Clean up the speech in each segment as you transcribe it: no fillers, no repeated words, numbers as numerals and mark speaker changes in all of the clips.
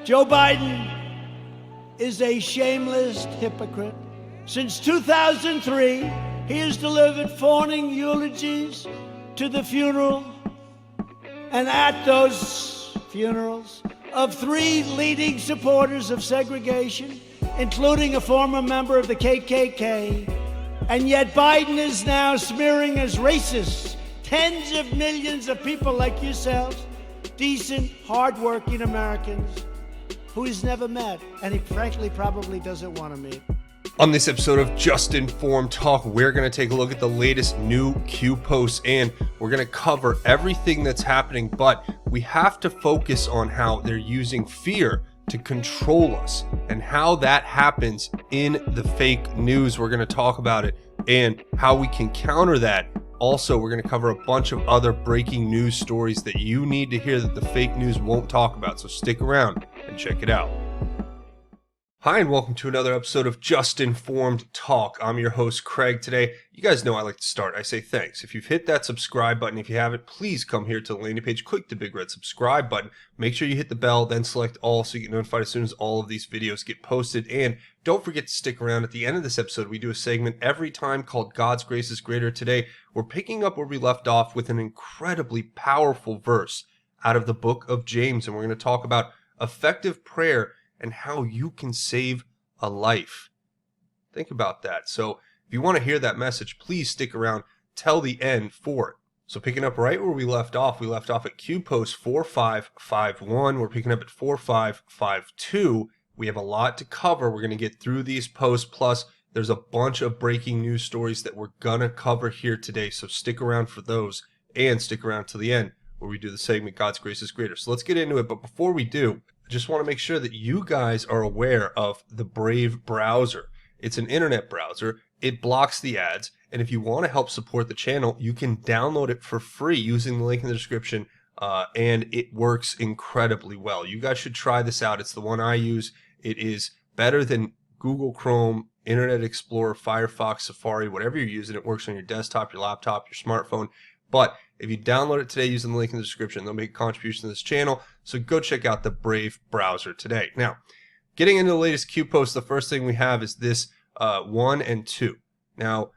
Speaker 1: Joe Biden is a shameless hypocrite. Since 2003, he has delivered fawning eulogies to the funeral and at those funerals of three leading supporters of segregation, including a former member of the KKK. And yet Biden is now smearing as racist tens of millions of people like yourselves, decent, hardworking Americans who he's never met, and he frankly probably doesn't want to meet.
Speaker 2: On this episode of Just Informed Talk, we're going to take a look at the latest new Q posts, and we're going to cover everything that's happening, but we have to focus on how they're using fear to control us and how that happens in the fake news. We're going to talk about it and how we can counter that. Also, we're going to cover a bunch of other breaking news stories that you need to hear that the fake news won't talk about. So stick around and check it out. Hi, and welcome to another episode of Just Informed Talk. I'm your host, Craig. Today, you guys know I like to start. I say thanks. If you've hit that subscribe button, if you haven't, please come here to the landing page, click the big red subscribe button. Make sure you hit the bell, then select all so you get notified as soon as all of these videos get posted. And don't forget to stick around. At the end of this episode, we do a segment every time called God's Grace is Greater. Today, we're picking up where we left off with an incredibly powerful verse out of the book of James. And we're going to talk about effective prayer and how you can save a life. Think about that. So if you want to hear that message, please stick around till the end for it. So picking up right where we left off at Q post 4551. We're picking up at 4552. We have a lot to cover. We're going to get through these posts. Plus, there's a bunch of breaking news stories that we're going to cover here today. So stick around for those and stick around till the end where we do the segment God's Grace is Greater. So let's get into it. But before we do, I just want to make sure that you guys are aware of the Brave browser. It's an internet browser. It blocks the ads. And if you want to help support the channel, you can download it for free using the link in the description. And it works incredibly well. You guys should try this out. It's the one I use. It is better than Google Chrome, Internet Explorer, Firefox, Safari, whatever you're using. It works on your desktop, your laptop, your smartphone. But if you download it today using the link in the description, they'll make a contribution to this channel. So go check out the Brave browser today. Now, getting into the latest Q post, the first thing we have is this 1 and 2. Now,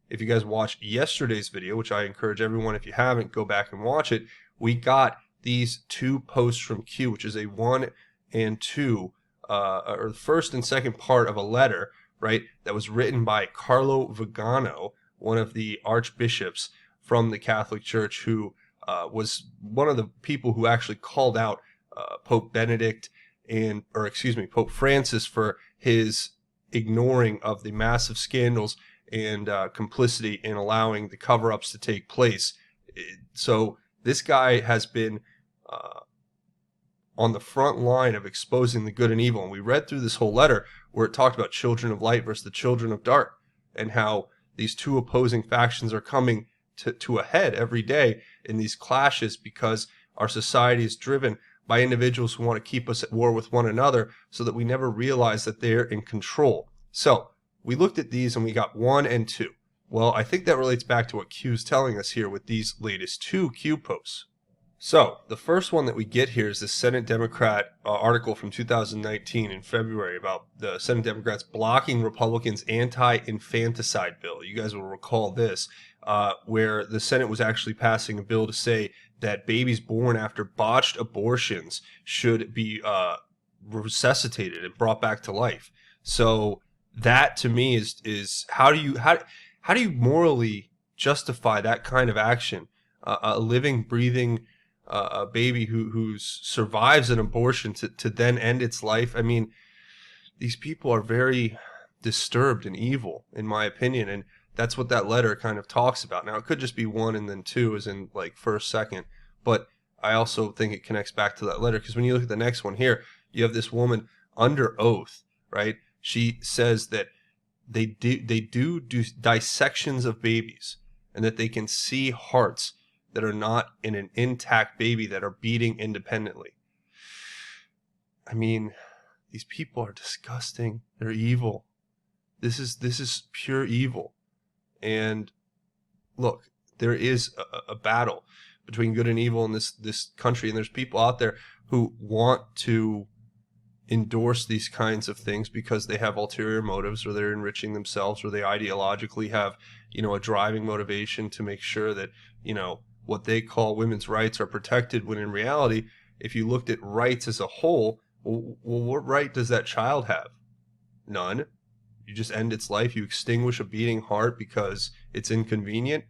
Speaker 2: if you guys watched yesterday's video, which I encourage everyone, if you haven't, go back and watch it, we got these two posts from Q, which is a 1 and 2, or the first and second part of a letter, right, that was written by Carlo Vigano, one of the archbishops from the Catholic Church, who was one of the people who actually called out Pope Francis for his ignoring of the massive scandals and complicity in allowing the cover-ups to take place. So this guy has been on the front line of exposing the good and evil. And we read through this whole letter where it talked about children of light versus the children of dark, and how these two opposing factions are coming to a head every day in these clashes because our society is driven by individuals who want to keep us at war with one another so that we never realize that they're in control. So we looked at these and we got 1 and 2. Well, I think that relates back to what Q's telling us here with these latest two Q posts. So the first one that we get here is the Senate Democrat article from 2019 in February about the Senate Democrats blocking Republicans' anti-infanticide bill. You guys will recall this, where the Senate was actually passing a bill to say that babies born after botched abortions should be resuscitated and brought back to life. So that to me is how do you morally justify that kind of action? A living, breathing a baby who survives an abortion to then end its life. I mean, these people are very disturbed and evil, in my opinion, and that's what that letter kind of talks about. Now, it could just be 1 and then 2 as in like first, second, but I also think it connects back to that letter because when you look at the next one here, you have this woman under oath, right? She says that they do dissections of babies and that they can see hearts that are not in an intact baby that are beating independently. I mean, these people are disgusting. They're evil. This is pure evil. And look, there is a battle between good and evil in this country, and there's people out there who want to endorse these kinds of things because they have ulterior motives, or they're enriching themselves, or they ideologically have, a driving motivation to make sure that, what they call women's rights are protected, when in reality, if you looked at rights as a whole, well, what right does that child have? None. You just end its life. You extinguish a beating heart because it's inconvenient.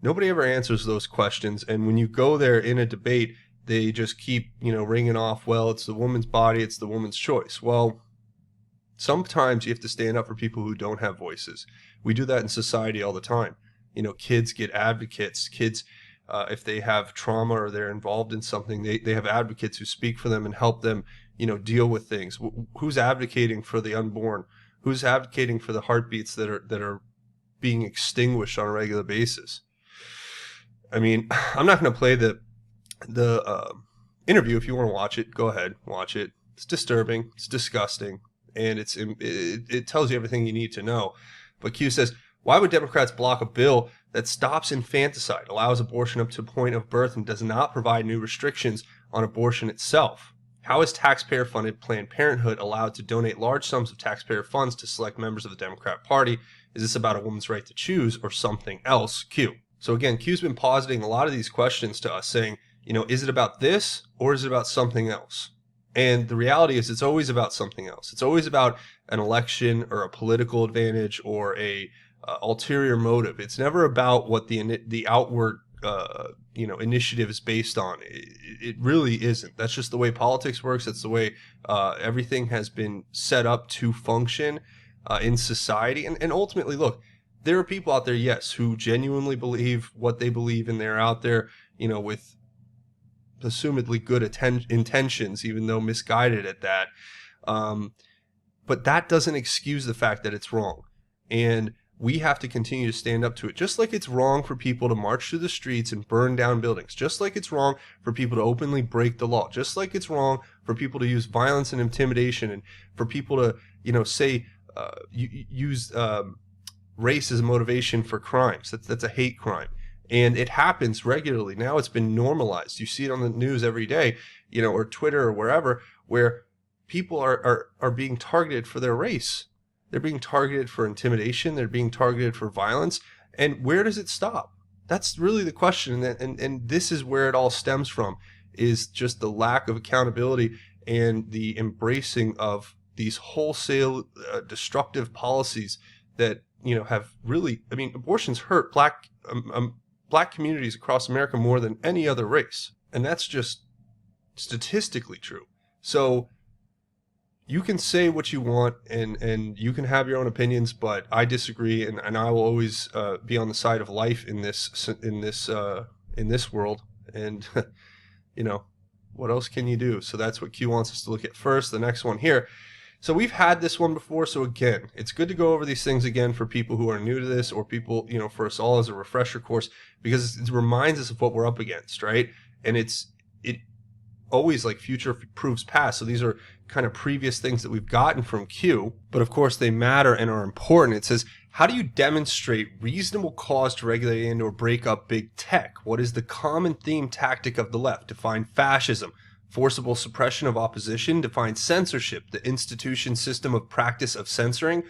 Speaker 2: Nobody ever answers those questions. And when you go there in a debate, they just keep, ringing off, well, it's the woman's body, it's the woman's choice. Well, sometimes you have to stand up for people who don't have voices. We do that in society all the time. Kids get advocates. Kids, if they have trauma or they're involved in something, they have advocates who speak for them and help them, deal with things. Who's advocating for the unborn? Who's advocating for the heartbeats that are being extinguished on a regular basis? I mean, I'm not going to play the interview. If you want to watch it, go ahead, watch it. It's disturbing. It's disgusting. And it tells you everything you need to know. But Q says, why would Democrats block a bill that stops infanticide, allows abortion up to the point of birth, and does not provide new restrictions on abortion itself? How is taxpayer-funded Planned Parenthood allowed to donate large sums of taxpayer funds to select members of the Democrat Party? Is this about a woman's right to choose or something else? Q. So again, Q's been positing a lot of these questions to us, saying, is it about this or is it about something else? And the reality is it's always about something else. It's always about an election or a political advantage or a ulterior motive. It's never about what the outward initiative is based on. It really isn't. That's just the way politics works. That's the way everything has been set up to function in society. And ultimately, look, there are people out there, yes, who genuinely believe what they believe, and they're out there, with assumedly good intentions, even though misguided at that. But that doesn't excuse the fact that it's wrong. And we have to continue to stand up to it. Just like it's wrong for people to march through the streets and burn down buildings. Just like it's wrong for people to openly break the law. Just like it's wrong for people to use violence and intimidation, and for people to, use race as a motivation for crimes. That's a hate crime. And it happens regularly. Now it's been normalized. You see it on the news every day, or Twitter or wherever, where people are being targeted for their race. They're being targeted for intimidation. They're being targeted for violence. And where does it stop? That's really the question. And this is where it all stems from, is just the lack of accountability and the embracing of these wholesale destructive policies that, have really, abortions hurt black communities across America more than any other race. And that's just statistically true. So you can say what you want, and you can have your own opinions, but I disagree, and I will always be on the side of life in this world. And what else can you do? So that's what Q wants us to look at first. The next one here. So we've had this one before. So again, it's good to go over these things again for people who are new to this, or people, for us all as a refresher course, because it reminds us of what we're up against, right? And it always, like, future proves past. So these are kind of previous things that we've gotten from Q, but of course they matter and are important. It says, how do you demonstrate reasonable cause to regulate and or break up big tech? What is the common theme tactic of the left? Define fascism. Forcible suppression of opposition. Define censorship, the institution system of practice of censoring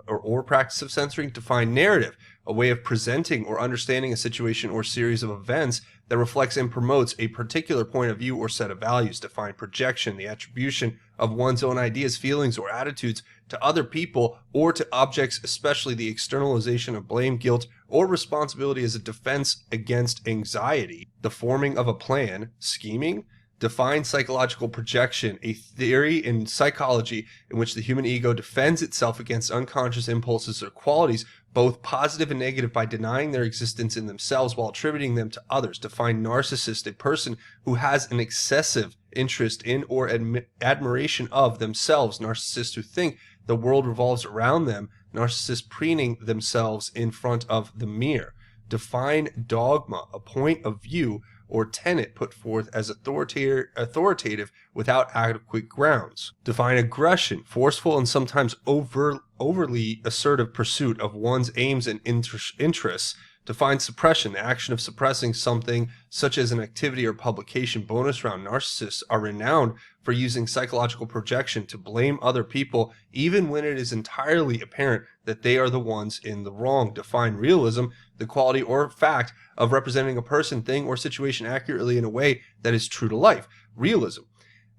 Speaker 2: or practice of censoring. Define narrative, a way of presenting or understanding a situation or series of events that reflects and promotes a particular point of view or set of values. Define projection, the attribution of one's own ideas, feelings, or attitudes to other people or to objects, especially the externalization of blame, guilt, or responsibility as a defense against anxiety. The forming of a plan, scheming. Define psychological projection, a theory in psychology in which the human ego defends itself against unconscious impulses or qualities, both positive and negative, by denying their existence in themselves while attributing them to others. Define narcissist, a person who has an excessive interest in or admiration of themselves. Narcissists who think the world revolves around them. Narcissists preening themselves in front of the mirror. Define dogma, a point of view or tenet put forth as authoritative without adequate grounds. Define aggression, forceful and sometimes overly assertive pursuit of one's aims and interests. Define suppression, the action of suppressing something such as an activity or publication. Bonus round. Narcissists are renowned for using psychological projection to blame other people, even when it is entirely apparent that they are the ones in the wrong. Define realism, the quality or fact of representing a person, thing, or situation accurately in a way that is true to life. Realism.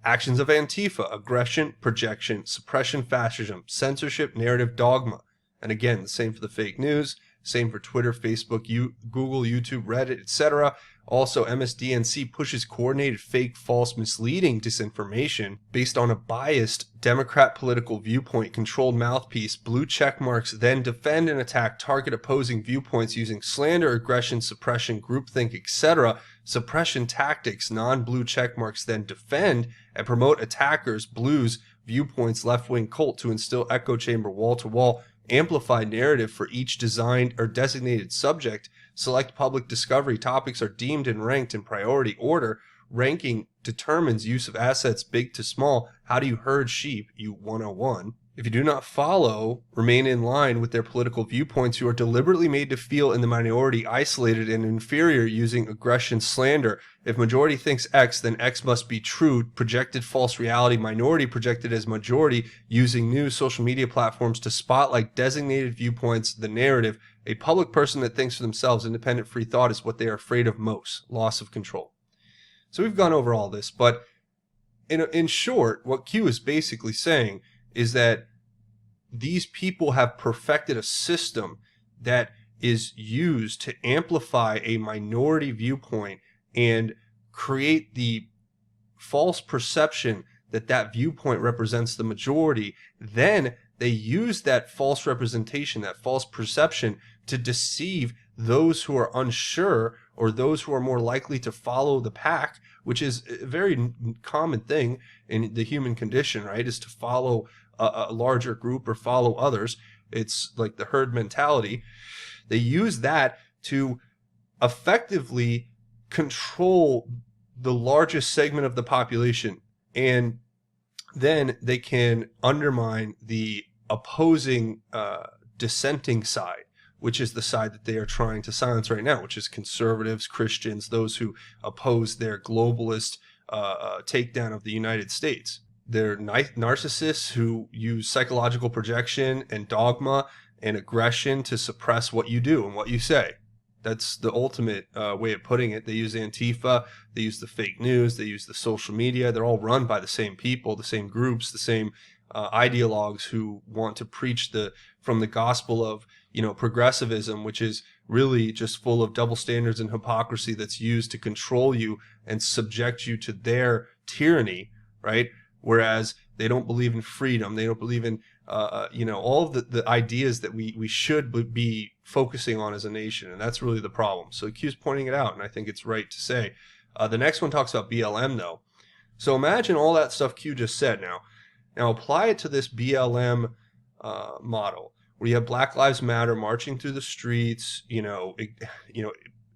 Speaker 2: Actions of Antifa: aggression, projection, suppression, fascism, censorship, narrative, dogma. And again, the same for the fake news. Same for Twitter, Facebook, Google, YouTube, Reddit, etc. Also, MSDNC pushes coordinated, fake, false, misleading disinformation based on a biased Democrat political viewpoint, controlled mouthpiece. Blue check marks then defend and attack target opposing viewpoints using slander, aggression, suppression, groupthink, etc. Suppression tactics. Non-blue check marks then defend and promote attackers' blues viewpoints, left-wing cult to instill echo chamber, wall-to-wall amplified narrative for each designed or designated subject. Select public discovery. Topics are deemed and ranked in priority order. Ranking determines use of assets big to small. How do you herd sheep? You 101. If you do not follow, remain in line with their political viewpoints, you are deliberately made to feel in the minority, isolated and inferior using aggression, slander. If majority thinks X, then X must be true. Projected false reality. Minority projected as majority using news, social media platforms to spotlight designated viewpoints, the narrative. A public person that thinks for themselves, independent free thought is what they are afraid of most. Loss of control. So we've gone over all this, but in short, what Q is basically saying is that these people have perfected a system that is used to amplify a minority viewpoint and create the false perception that that viewpoint represents the majority. Then they use that false representation, that false perception, to deceive those who are unsure or those who are more likely to follow the pack, which is a very common thing in the human condition, right? Is to follow a larger group or follow others. It's like the herd mentality. They use that to effectively control the largest segment of the population, and then they can undermine the opposing dissenting side, which is the side that they are trying to silence right now, which is conservatives, Christians, those who oppose their globalist takedown of the United States. They're narcissists who use psychological projection and dogma and aggression to suppress what you do and what you say. That's the ultimate way of putting it. They use Antifa, they use the fake news, they use the social media. They're all run by the same people, the same groups, the same ideologues who want to preach from the gospel of, progressivism, which is really just full of double standards and hypocrisy that's used to control you and subject you to their tyranny, right? Whereas they don't believe in freedom. They don't believe in, all of the ideas that we should be focusing on as a nation. And that's really the problem. So Q's pointing it out, and I think it's right to say. The next one talks about BLM, though. So imagine all that stuff Q just said now. Now apply it to this BLM model, where you have Black Lives Matter marching through the streets,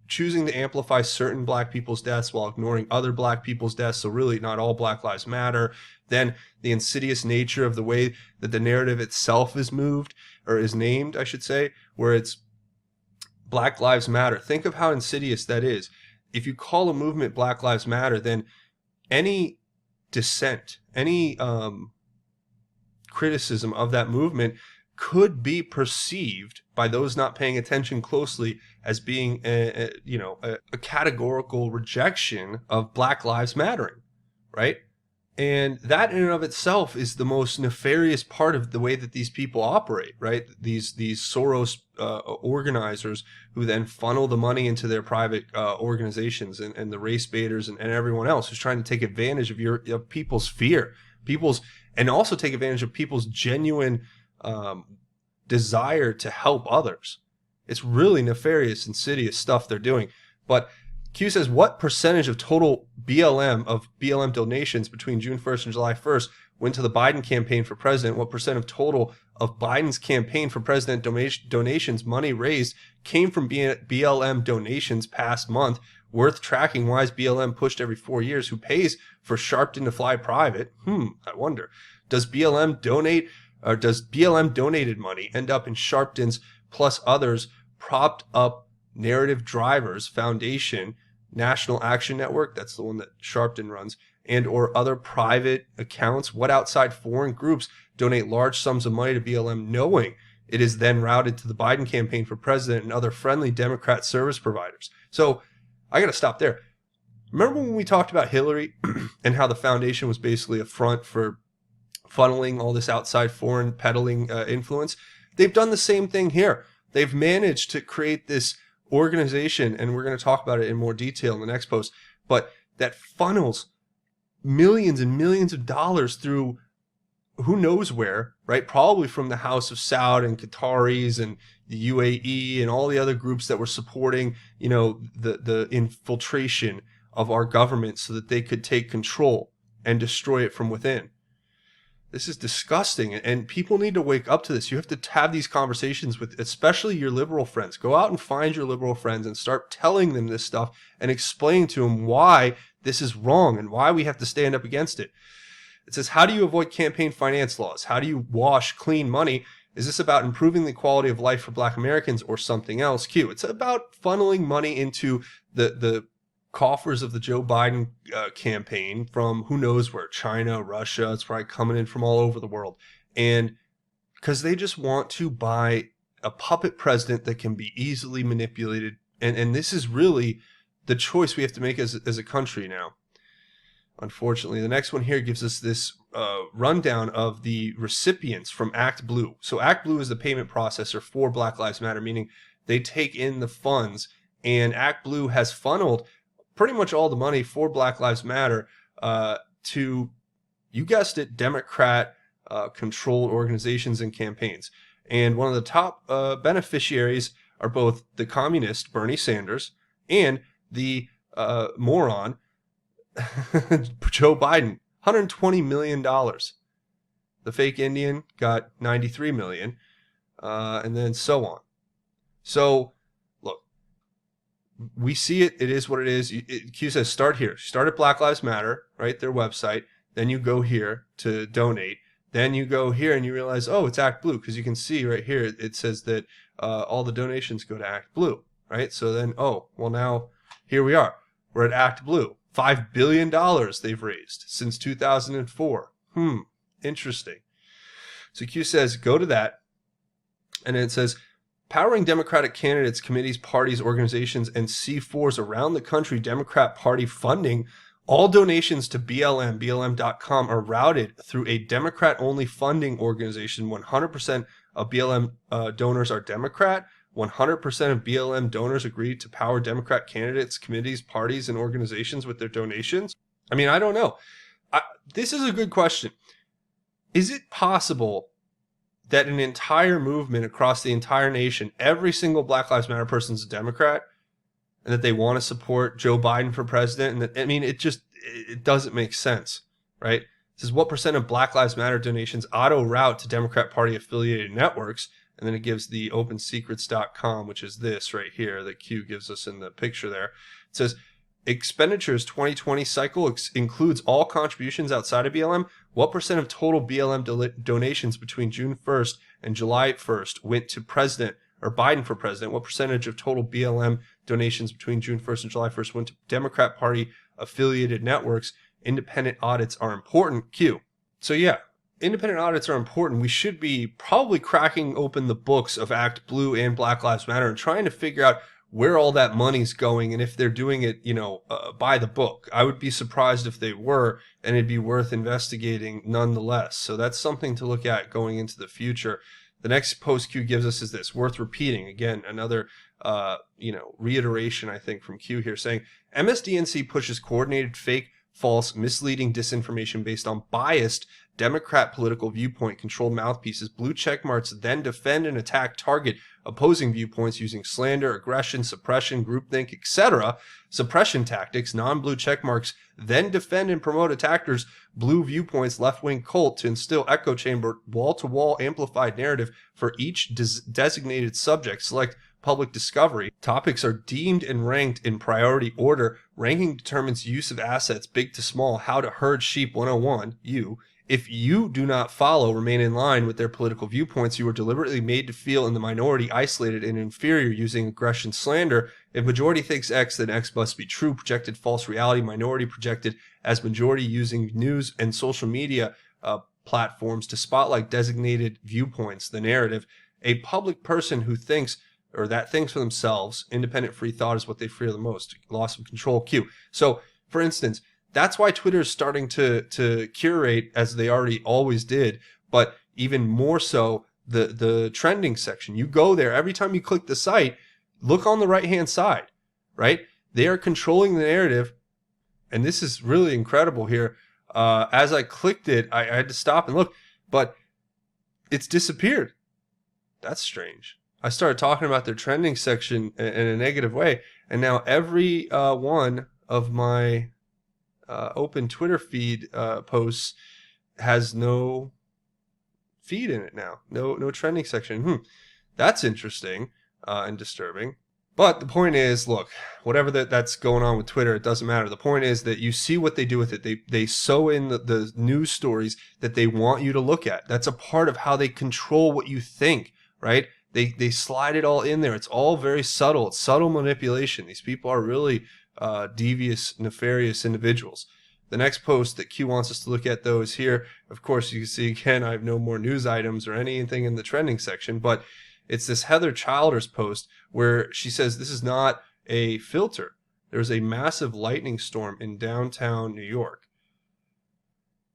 Speaker 2: choosing to amplify certain black people's deaths while ignoring other black people's deaths. So really not all Black Lives Matter. Then the insidious nature of the way that the narrative itself is moved, or is named, I should say, where it's Black Lives Matter. Think of how insidious that is. If you call a movement Black Lives Matter, then any dissent, any criticism of that movement could be perceived by those not paying attention closely as being a categorical rejection of Black Lives Mattering, right? And that in and of itself is the most nefarious part of the way that these people operate, right? These Soros organizers who then funnel the money into their private organizations, and the race baiters and everyone else who's trying to take advantage of people's fear, and also take advantage of people's genuine desire to help others. It's really nefarious, insidious stuff they're doing. But Q says, what percentage of total BLM donations between June 1st and July 1st went to the Biden campaign for president? What percent of total of Biden's campaign for president donations money raised came from BLM donations past month? Worth tracking. Why is BLM pushed every 4 years? Who pays for Sharpton to fly private? I wonder. Does BLM donated money end up in Sharpton's plus others propped up Narrative Drivers Foundation, National Action Network, that's the one that Sharpton runs, and or other private accounts? What outside foreign groups donate large sums of money to BLM knowing it is then routed to the Biden campaign for president and other friendly Democrat service providers? So I got to stop there. Remember when we talked about Hillary and how the foundation was basically a front for funneling all this outside foreign peddling influence? They've done the same thing here. They've managed to create this organization, and we're going to talk about it in more detail in the next post, but that funnels millions and millions of dollars through who knows where, right? Probably from the House of Saud and Qataris and the UAE and all the other groups that were supporting, the infiltration of our government so that they could take control and destroy it from within. This is disgusting, and people need to wake up to this. You have to have these conversations with especially your liberal friends. Go out and find your liberal friends and start telling them this stuff and explain to them why this is wrong and why we have to stand up against it. It says, how do you avoid campaign finance laws? How do you wash clean money? Is this about improving the quality of life for Black Americans or something else? Q. It's about funneling money into the coffers of the Joe Biden campaign from who knows where, China, Russia. It's probably coming in from all over the world. And because they just want to buy a puppet president that can be easily manipulated. And this is really the choice we have to make as a country now. Unfortunately, the next one here gives us this rundown of the recipients from Act Blue. So Act Blue is the payment processor for Black Lives Matter, meaning they take in the funds, and Act Blue has funneled pretty much all the money for Black Lives Matter to, you guessed it, Democrat-controlled organizations and campaigns. And one of the top beneficiaries are both the communist Bernie Sanders and the moron Joe Biden. $120 million. The fake Indian got $93 million, and then so on. So, look, we see it. It is what it is. Q says start here. Start at Black Lives Matter, right? Their website. Then you go here to donate. Then you go here and you realize, oh, it's Act Blue, because you can see right here it says that all the donations go to Act Blue, right? So then, oh, well, now here we are. We're at Act Blue. $5 billion they've raised since 2004. Interesting. So Q says, go to that. And then it says, powering Democratic candidates, committees, parties, organizations, and C4s around the country, Democrat Party funding. All donations to BLM, BLM.com are routed through a Democrat-only funding organization. 100% of BLM donors are Democrat. 100% of BLM donors agreed to power Democrat candidates, committees, parties, and organizations with their donations. I mean, I don't know. This is a good question. Is it possible that an entire movement across the entire nation, every single Black Lives Matter person is a Democrat, and that they want to support Joe Biden for president? And that, I mean, it doesn't make sense, right? It says, what percent of Black Lives Matter donations auto route to Democrat Party affiliated networks? And then it gives the opensecrets.com, which is this right here that Q gives us in the picture there. It says, expenditures 2020 cycle includes all contributions outside of BLM. What percent of total BLM donations between June 1st and July 1st went to president or Biden for president? What percentage of total BLM donations between June 1st and July 1st went to Democrat Party affiliated networks? Independent audits are important. Q. So yeah. Independent audits are important. We should be probably cracking open the books of Act Blue and Black Lives Matter and trying to figure out where all that money's going and if they're doing it, by the book. I would be surprised if they were, and it'd be worth investigating nonetheless. So that's something to look at going into the future. The next post Q gives us is this, worth repeating. Again, another, reiteration, I think, from Q here saying, MSDNC pushes coordinated fake, false, misleading disinformation based on biased Democrat political viewpoint controlled mouthpieces. Blue checkmarks then defend and attack target opposing viewpoints using slander, aggression, suppression, groupthink, etc. Suppression tactics. Non-blue checkmarks then defend and promote attackers' blue viewpoints, left-wing cult to instill echo chamber, wall-to-wall amplified narrative for each designated subject. Select public discovery. Topics are deemed and ranked in priority order. Ranking determines use of assets, big to small. How to herd sheep 101, If you do not follow, remain in line with their political viewpoints, you are deliberately made to feel in the minority, isolated, and inferior using aggression slander. If majority thinks X, then X must be true. Projected false reality. Minority projected as majority using news and social media platforms to spotlight designated viewpoints, the narrative. A public person who thinks or that thinks for themselves, independent free thought is what they fear the most. Loss of control. Q. So, for instance, that's why Twitter is starting to curate, as they already always did, but even more so the trending section. You go there, every time you click the site, look on the right-hand side, right? They are controlling the narrative, and this is really incredible here. As I clicked it, I had to stop and look, but it's disappeared. That's strange. I started talking about their trending section in a negative way, and now every one of my open Twitter feed posts has no feed in it now. No trending section. That's interesting and disturbing. But the point is, look, whatever that's going on with Twitter, it doesn't matter. The point is that you see what they do with it. They sew in the news stories that they want you to look at. That's a part of how they control what you think, right? They slide it all in there. It's all very subtle. It's subtle manipulation. These people are really devious, nefarious individuals. The next post that Q wants us to look at, though, is here. Of course, you can see, again, I have no more news items or anything in the trending section, but it's this Heather Childers post where she says this is not a filter. There's a massive lightning storm in downtown New York.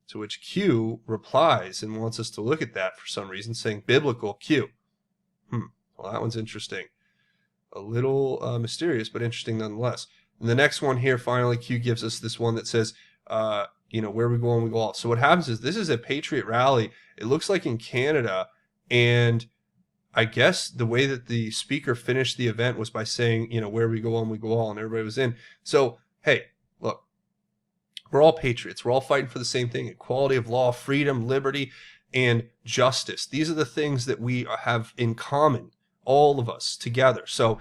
Speaker 2: To which Q replies and wants us to look at that for some reason, saying biblical Q. Well, that one's interesting. A little mysterious, but interesting nonetheless. And the next one here, finally, Q gives us this one that says, where we go on, we go all. So what happens is this is a Patriot rally. It looks like in Canada, and I guess the way that the speaker finished the event was by saying, where we go on, we go all, and everybody was in. So, hey, look, we're all patriots. We're all fighting for the same thing: equality of law, freedom, liberty, and justice. These are the things that we have in common, all of us together. So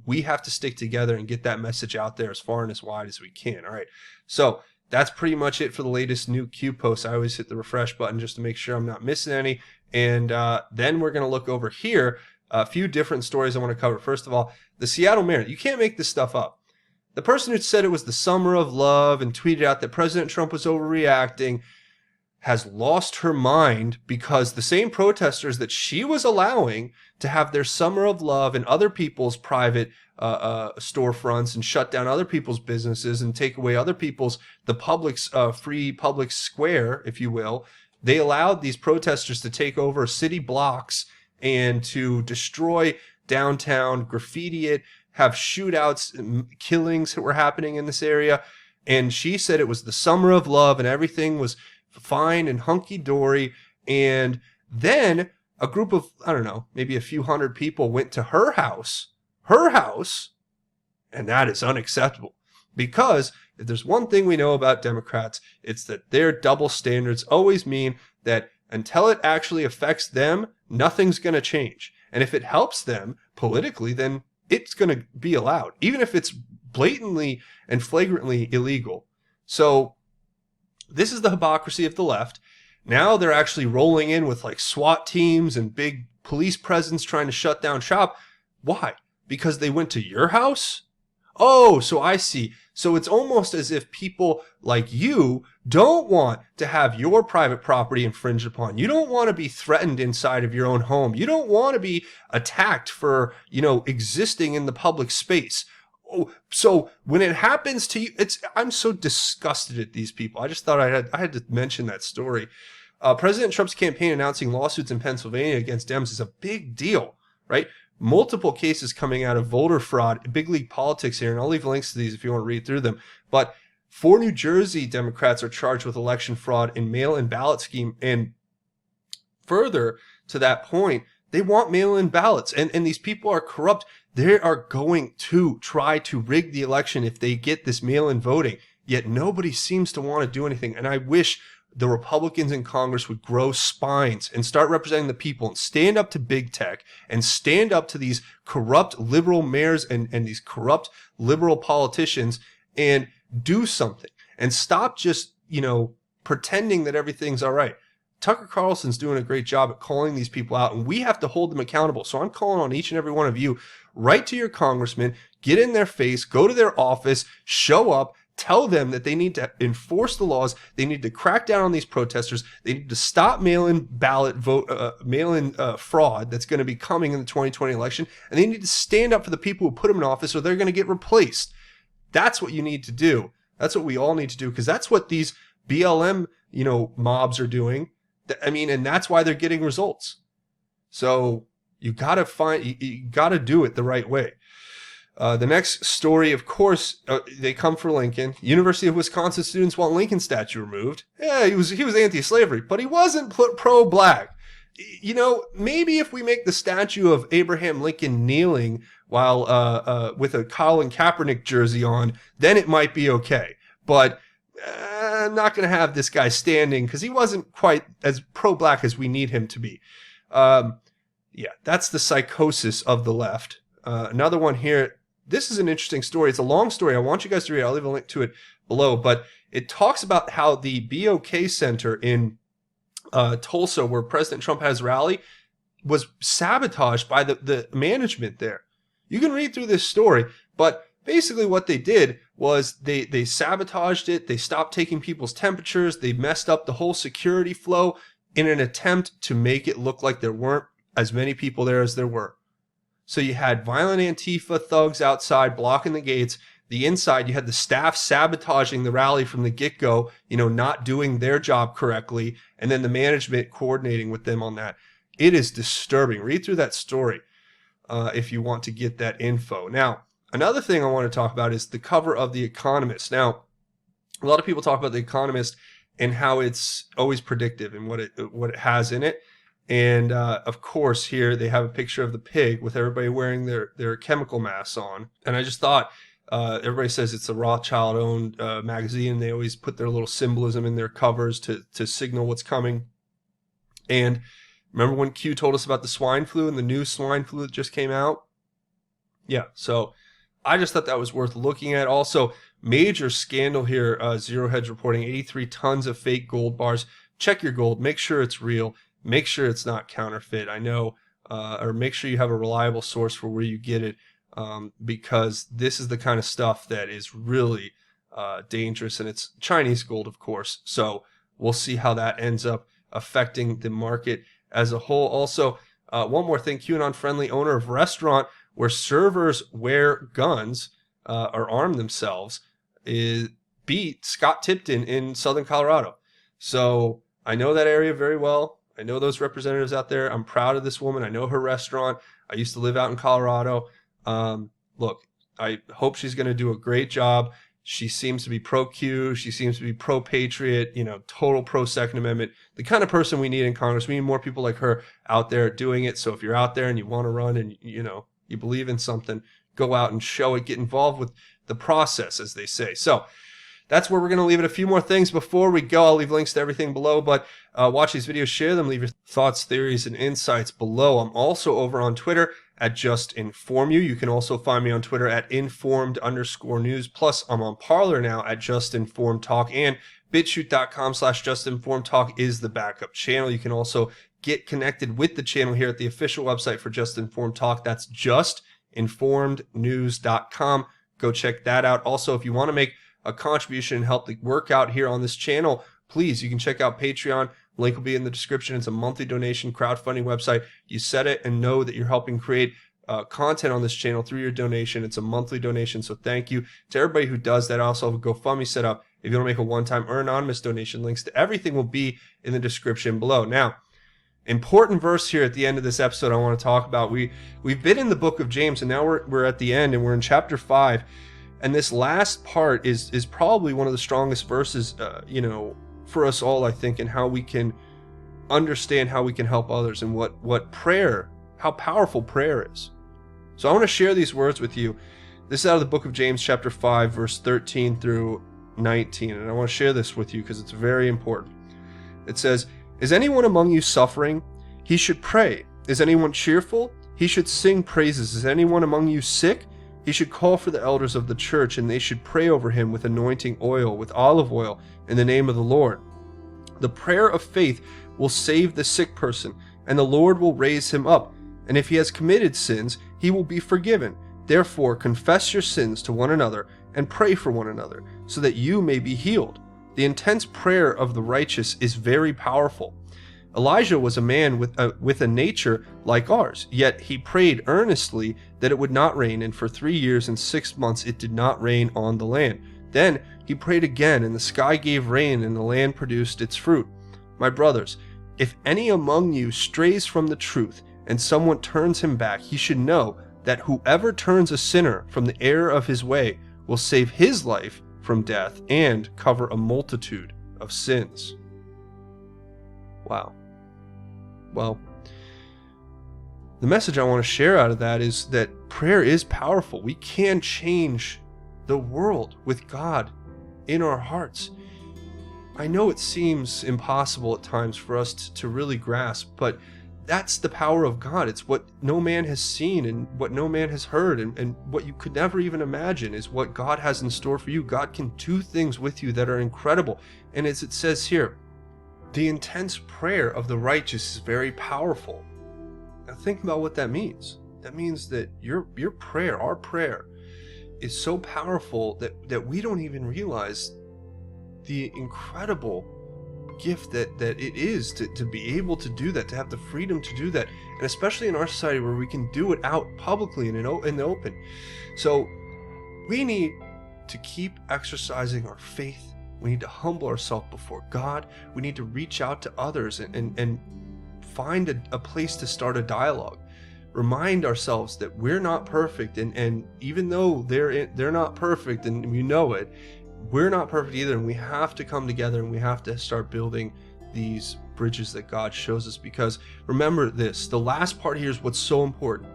Speaker 2: we have to stick together and get that message out there as far and as wide as we can. All right. So that's pretty much it for the latest new Q posts. I always hit the refresh button just to make sure I'm not missing any. And then we're going to look over here, a few different stories I want to cover. First of all, the Seattle mayor. You can't make this stuff up. The person who said it was the summer of love and tweeted out that President Trump was overreacting has lost her mind, because the same protesters that she was allowing to have their summer of love in other people's private storefronts and shut down other people's businesses and take away other people's, the public's free public square, if you will, they allowed these protesters to take over city blocks and to destroy downtown, graffiti it, have shootouts, killings that were happening in this area. And she said it was the summer of love and everything was fine and hunky-dory. And then a group of, I don't know, maybe a few hundred people went to her house, and that is unacceptable. Because if there's one thing we know about Democrats, it's that their double standards always mean that until it actually affects them, nothing's going to change. And if it helps them politically, then it's going to be allowed, even if it's blatantly and flagrantly illegal. So this is the hypocrisy of the left. Now they're actually rolling in with like SWAT teams and big police presence trying to shut down shop. Why? Because they went to your house? Oh, so I see. So it's almost as if people like you don't want to have your private property infringed upon. You don't want to be threatened inside of your own home. You don't want to be attacked for, existing in the public space. Oh, so when it happens to you, I'm so disgusted at these people. I just thought I had to mention that story. President Trump's campaign announcing lawsuits in Pennsylvania against Dems is a big deal, right? Multiple cases coming out of voter fraud, big league politics here, and I'll leave links to these if you want to read through them. But 4 New Jersey Democrats are charged with election fraud and mail-in ballot scheme. And further to that point, they want mail-in ballots, and these people are corrupt. They are going to try to rig the election if they get this mail-in voting, yet nobody seems to want to do anything. And I wish the Republicans in Congress would grow spines and start representing the people and stand up to big tech and stand up to these corrupt liberal mayors and these corrupt liberal politicians and do something and stop just, pretending that everything's all right. Tucker Carlson's doing a great job at calling these people out, and we have to hold them accountable. So I'm calling on each and every one of you, write to your congressman, get in their face, go to their office, show up, tell them that they need to enforce the laws. They need to crack down on these protesters. They need to stop mail-in ballot vote, mail-in fraud that's going to be coming in the 2020 election. And they need to stand up for the people who put them in office, or they're going to get replaced. That's what you need to do. That's what we all need to do, because that's what these BLM, mobs are doing. And that's why they're getting results. So you got to do it the right way. The next story, of course, they come for Lincoln. University of Wisconsin students want Lincoln statue removed. Yeah, he was anti-slavery, but he wasn't pro-black. Maybe if we make the statue of Abraham Lincoln kneeling while with a Colin Kaepernick jersey on, then it might be okay. But I'm not going to have this guy standing because he wasn't quite as pro-black as we need him to be. That's the psychosis of the left. Another one here. This is an interesting story. It's a long story. I want you guys to read it. I'll leave a link to it below. But it talks about how the BOK Center in Tulsa, where President Trump has rally, was sabotaged by the management there. You can read through this story, but basically what they did was they sabotaged it. They stopped taking people's temperatures. They messed up the whole security flow in an attempt to make it look like there weren't as many people there as there were. So you had violent Antifa thugs outside blocking the gates. The inside, you had the staff sabotaging the rally from the get-go, not doing their job correctly, and then the management coordinating with them on that. It is disturbing. Read through that story if you want to get that info. Now, another thing I want to talk about is the cover of The Economist. Now, a lot of people talk about The Economist and how it's always predictive and what it has in it. And of course, here they have a picture of the pig with everybody wearing their chemical masks on. And I just thought, everybody says it's a Rothschild-owned magazine. They always put their little symbolism in their covers to signal what's coming. And remember when Q told us about the swine flu and the new swine flu that just came out? Yeah, so I just thought that was worth looking at. Also, major scandal here, Zero Hedge reporting 83 tons of fake gold bars. Check your gold. Make sure it's real. Make sure it's not counterfeit. I know, or make sure you have a reliable source for where you get it, because this is the kind of stuff that is really dangerous, and it's Chinese gold, of course. So we'll see how that ends up affecting the market as a whole. Also, one more thing, QAnon-friendly owner of restaurant where servers wear guns or arm themselves beat Scott Tipton in Southern Colorado. So I know that area very well. I know those representatives out there. I'm proud of this woman. I know her restaurant. I used to live out in Colorado. Look, I hope she's going to do a great job. She seems to be pro-Q. She seems to be pro-patriot, total pro-Second Amendment. The kind of person we need in Congress. We need more people like her out there doing it. So if you're out there and you want to run and, you believe in something, go out and show it. Get involved with the process, as they say. So that's where we're going to leave it. A few more things before we go. I'll leave links to everything below, but watch these videos, share them, leave your thoughts, theories, and insights below. I'm also over on Twitter at JustInformYou. You can also find me on Twitter at informed_news. Plus, I'm on Parlor now at JustInformedTalk, and BitChute.com/JustInformedTalk is the backup channel. You can also get connected with the channel here at the official website for Just Informed Talk. That's JustInformedNews.com. Go check that out. Also, if you want to make a contribution and help the work out here on this channel, please, you can check out Patreon. Link will be in the description. It's a monthly donation crowdfunding website. You set it and know that you're helping create content on this channel through your donation. It's a monthly donation, so thank you to everybody who does that. I also have a GoFundMe set up. If you want to make a one-time or anonymous donation, links to everything will be in the description below. Now, important verse here at the end of this episode I want to talk about. We've been in the book of James, and now we're at the end, and we're in chapter 5. And this last part is probably one of the strongest verses, for us all, I think, and how we can understand how we can help others and what prayer, how powerful prayer is. So I want to share these words with you. This is out of the book of James, chapter 5, verse 13 through 19. And I want to share this with you because it's very important. It says, "Is anyone among you suffering? He should pray. Is anyone cheerful? He should sing praises. Is anyone among you sick? He should call for the elders of the church, and they should pray over him with anointing oil, with olive oil, in the name of the Lord. The prayer of faith will save the sick person, and the Lord will raise him up. And if he has committed sins, he will be forgiven. Therefore, confess your sins to one another and pray for one another, so that you may be healed. The intense prayer of the righteous is very powerful. Elijah was a man with a nature like ours, yet he prayed earnestly that it would not rain, and for 3 years and 6 months it did not rain on the land. Then he prayed again, and the sky gave rain, and the land produced its fruit. My brothers, if any among you strays from the truth, and someone turns him back, he should know that whoever turns a sinner from the error of his way will save his life from death and cover a multitude of sins. Wow. Well, the message I want to share out of that is that prayer is powerful. We can change the world with God in our hearts. I know it seems impossible at times for us to really grasp, but that's the power of God. It's what no man has seen and what no man has heard, and what you could never even imagine is what God has in store for you. God can do things with you that are incredible. And as it says here, the intense prayer of the righteous is very powerful. Now think about what that means. That means that your prayer, our prayer, is so powerful that we don't even realize the incredible gift that it is to be able to do that, to have the freedom to do that, and especially in our society where we can do it out publicly and in the open. So we need to keep exercising our faith. We need to humble ourselves before God. We need to reach out to others and find a place to start a dialogue. Remind ourselves that we're not perfect, and even though they're not perfect and we know it, we're not perfect either, and we have to come together and we have to start building these bridges that God shows us. Because remember this, the last part here is what's so important.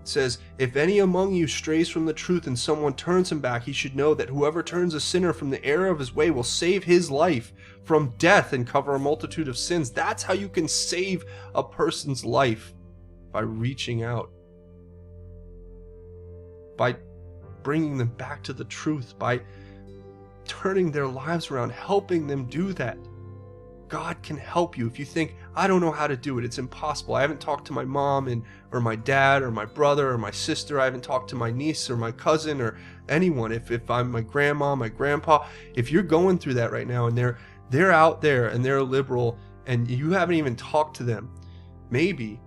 Speaker 2: It says, if any among you strays from the truth and someone turns him back, he should know that whoever turns a sinner from the error of his way will save his life from death and cover a multitude of sins. That's how you can save a person's life, by reaching out, by bringing them back to the truth, by turning their lives around, helping them do that. God can help you. If you think, I don't know how to do it, it's impossible. I haven't talked to my mom or my dad or my brother or my sister. I haven't talked to my niece or my cousin or anyone. If I'm my grandma, my grandpa, if you're going through that right now and they're out there and they're liberal and you haven't even talked to them, maybe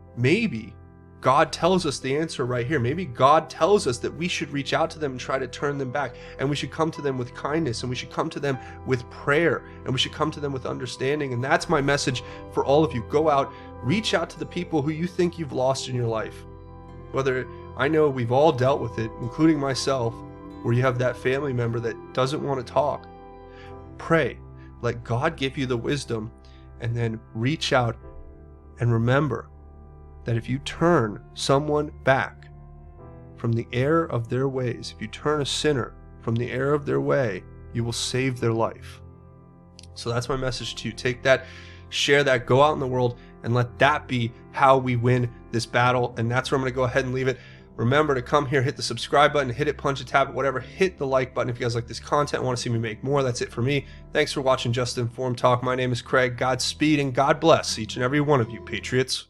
Speaker 2: God tells us the answer right here. Maybe God tells us that we should reach out to them and try to turn them back, and we should come to them with kindness, and we should come to them with prayer, and we should come to them with understanding. And that's my message for all of you. Go out, reach out to the people who you think you've lost in your life. Whether, I know we've all dealt with it, including myself, where you have that family member that doesn't want to talk. Pray, let God give you the wisdom, and then reach out and remember that if you turn someone back from the error of their ways, if you turn a sinner from the error of their way, you will save their life. So that's my message to you. Take that, share that, go out in the world, and let that be how we win this battle. And that's where I'm going to go ahead and leave it. Remember to come here, hit the subscribe button, hit it, punch it, tap it, whatever. Hit the like button if you guys like this content, want to see me make more. That's it for me. Thanks for watching Just Informed Talk. My name is Craig. Godspeed and God bless each and every one of you, Patriots.